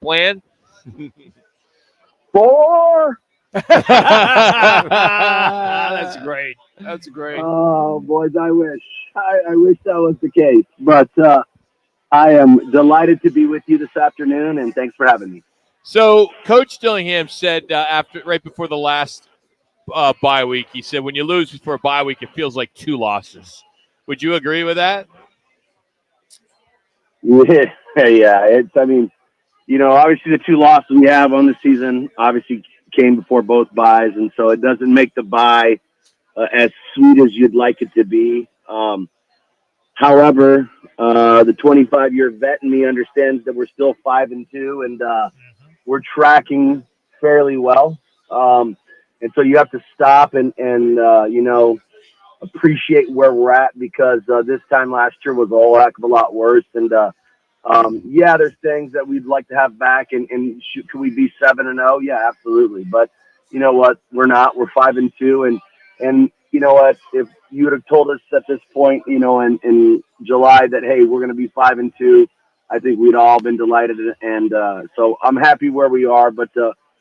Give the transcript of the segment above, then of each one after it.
plan? 4. That's great. That's great. Oh, boys, I wish. I wish that was the case. But I am delighted to be with you this afternoon, and thanks for having me. So, Coach Dillingham said right before the last bye week, he said when you lose for a bye week, it feels like 2 losses. Would you agree with that? Yeah, yeah. I mean, obviously the 2 losses we have on the season obviously came before both buys, and so it doesn't make the bye as sweet as you'd like it to be. However, the 25-year vet in me understands that we're still 5-2, and we're tracking fairly well. And so you have to stop and appreciate where we're at, because this time last year was a whole heck of a lot worse. And yeah, there's things that we'd like to have back. And could we be 7-0? Yeah, absolutely. But you know what? We're not. We're 5-2, and you know what? If you would have told us at this point, in July that hey, we're going to be 5-2, I think we'd all been delighted. And so I'm happy where we are, but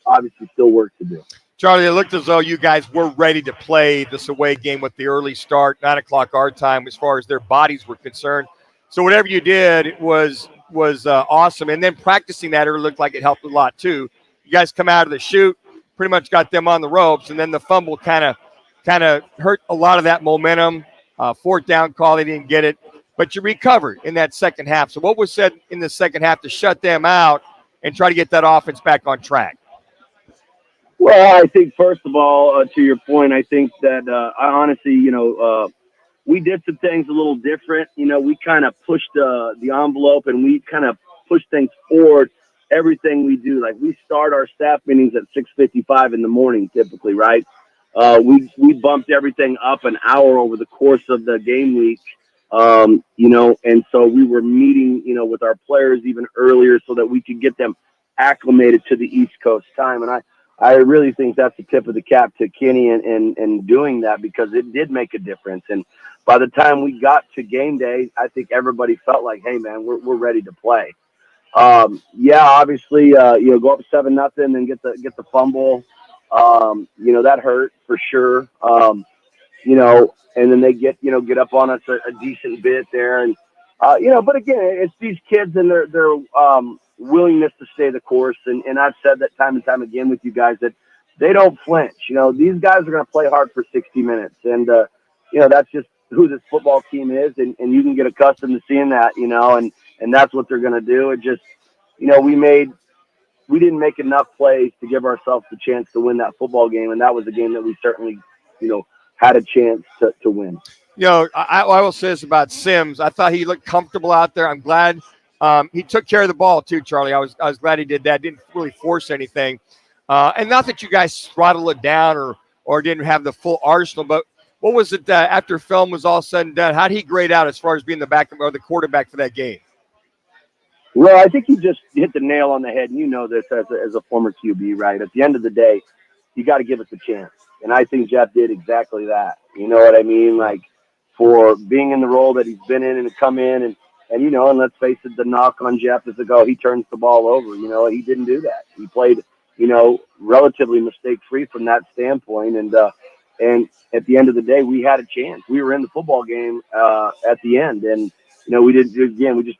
obviously still work to do. Charlie, it looked as though you guys were ready to play this away game with the early start, 9 o'clock our time, as far as their bodies were concerned. So whatever you did was awesome. And then practicing that, it looked like it helped a lot too. You guys come out of the chute, pretty much got them on the ropes, and then the fumble kind of hurt a lot of that momentum. 4th down call, they didn't get it, but you recovered in that second half. So what was said in the second half to shut them out and try to get that offense back on track? Well, I think first of all, to your point, I think that I honestly, we did some things a little different. We kind of pushed the envelope, and we kind of pushed things forward. Everything we do, like we start our staff meetings at 6:55 in the morning, typically, right? We bumped everything up an hour over the course of the game week, and so we were meeting, with our players even earlier so that we could get them acclimated to the East Coast time. And I really think that's the tip of the cap to Kenny and doing that, because it did make a difference. And by the time we got to game day, I think everybody felt like, hey man, we're ready to play. Yeah, obviously, go up 7-0 and get the fumble. That hurt for sure. And then they get up on us a decent bit there. And, but again, it's these kids and their willingness to stay the course. And I've said that time and time again with you guys that they don't flinch. These guys are going to play hard for 60 minutes. And, that's just who this football team is. And you can get accustomed to seeing that, and that's what they're going to do. It just, we didn't make enough plays to give ourselves the chance to win that football game. And that was a game that we certainly, had a chance to win. I will say this about Sims. I thought he looked comfortable out there. I'm glad he took care of the ball too, Charlie. I was glad he did that. Didn't really force anything. And not that you guys throttled it down or didn't have the full arsenal, but what was it after film was all said and done? How did he grade out as far as being the backup or the quarterback for that game? Well, I think you just hit the nail on the head, and you know this as a former QB, right? At the end of the day, you got to give us a chance. And I think Jeff did exactly that. You know what I mean? Like, for being in the role that he's been in and to come in and let's face it, the knock on Jeff is to go, he turns the ball over. He didn't do that. He played, relatively mistake-free from that standpoint. And at the end of the day, we had a chance. We were in the football game at the end. And, we just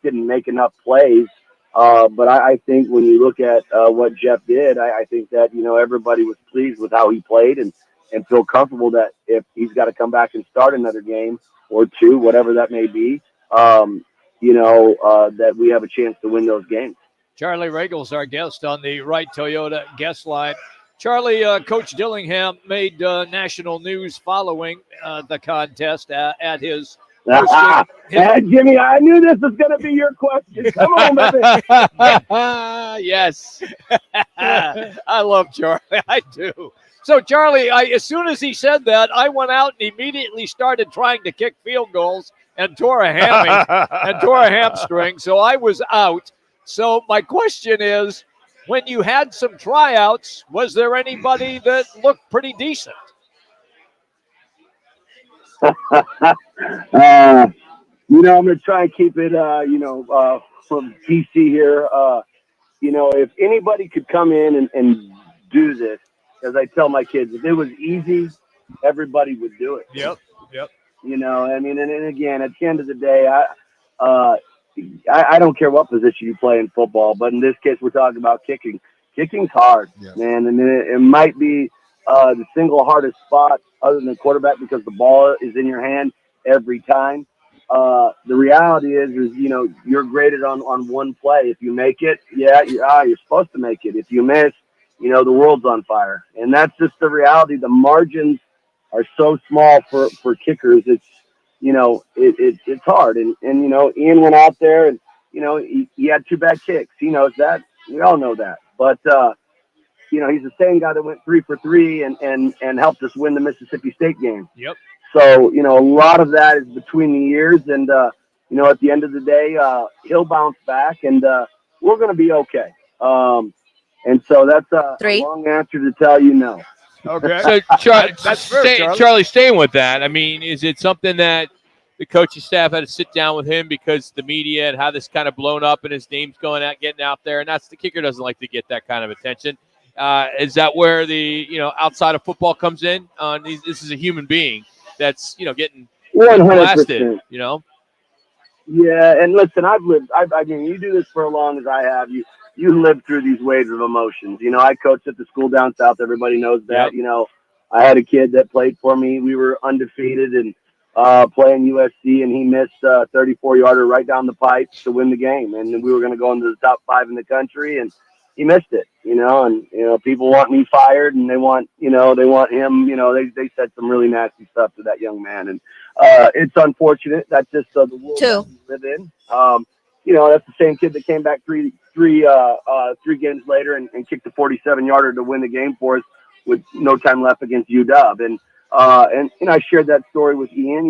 didn't make enough plays. But I think when you look at what Jeff did, I think that, everybody was pleased with how he played and feel comfortable that if he's got to come back and start another game or two, whatever that may be, that we have a chance to win those games. Charlie Ragle's our guest on the Right Toyota guest line. Charlie, Coach Dillingham made national news following the contest at his Jimmy, I knew this was going to be your question. Come on, baby. Yes. I love Charlie. I do. So, Charlie, as soon as he said that, I went out and immediately started trying to kick field goals and tore a hamstring. So I was out. So my question is, when you had some tryouts, was there anybody that looked pretty decent? I'm going to try and keep it, from PC here. if anybody could come in and do this, as I tell my kids, if it was easy, everybody would do it. Yep. And again, at the end of the day, I don't care what position you play in football, but in this case, we're talking about kicking. Kicking's hard, man, and it might be the single hardest spot other than quarterback because the ball is in your hand every time. The reality is you're graded on one play. If you make it, you're supposed to make it. If you miss, the world's on fire, and that's just the reality. The margins are so small for kickers. It's it's hard, and Ian went out there and he had 2 bad kicks. He knows that. We all know that, but he's the same guy that went 3 for 3 and helped us win the Mississippi State game. Yep. So, a lot of that is between the years. And, at the end of the day, he'll bounce back and we're going to be okay. And so that's a long answer to tell you no. Okay. So, That's fair, Charlie, staying with that, I mean, is it something that the coaching staff had to sit down with him because the media and how this kind of blown up and his name's getting out there? And that's the kicker doesn't like to get that kind of attention. Is that where the, outside of football comes in? This is a human being that's, getting 100%. blasted, Yeah, and listen, I mean, you do this for as long as I have. You live through these waves of emotions. I coached at the school down south. Everybody knows that. Yep. I had a kid that played for me. We were undefeated and playing USC, and he missed a 34-yarder right down the pipe to win the game. And we were going to go into the top 5 in the country, and he missed it. And people want me fired, and they want him. They said some really nasty stuff to that young man, and it's unfortunate. That's just the world we live in. That's the same kid that came back three games later and kicked a 47-yarder to win the game for us with no time left against UW. And I shared that story with Ian.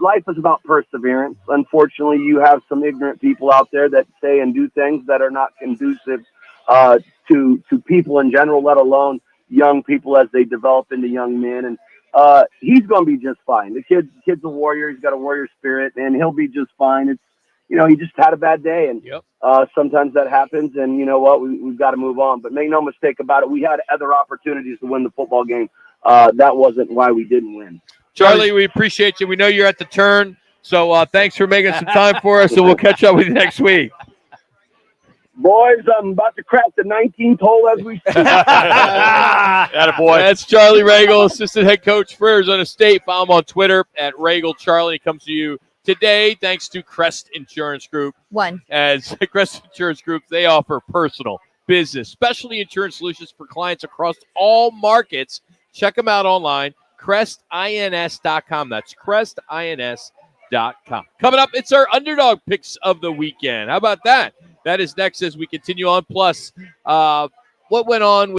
Life is about perseverance. Unfortunately, you have some ignorant people out there that say and do things that are not conducive to people in general, let alone young people as they develop into young men. And he's going to be just fine. The kid's a warrior. He's got a warrior spirit, and he'll be just fine. It's he just had a bad day, and sometimes that happens. And you know what? We've got to move on. But make no mistake about it, we had other opportunities to win the football game. That wasn't why we didn't win. Charlie, we appreciate you. We know you're at the turn, so thanks for making some time for us, and we'll catch up with you next week. Boys, I'm about to crack the 19th hole as we speak. Attaboy. That's Charlie Ragle, assistant head coach for Arizona State. Follow him on Twitter at Ragle Charlie. He comes to you today thanks to Crest Insurance Group. As Crest Insurance Group, they offer personal, business, specialty insurance solutions for clients across all markets. Check them out online, crestins.com. That's crestins.com. Coming up, it's our underdog picks of the weekend. How about that? That is next as we continue on. Plus, what went on with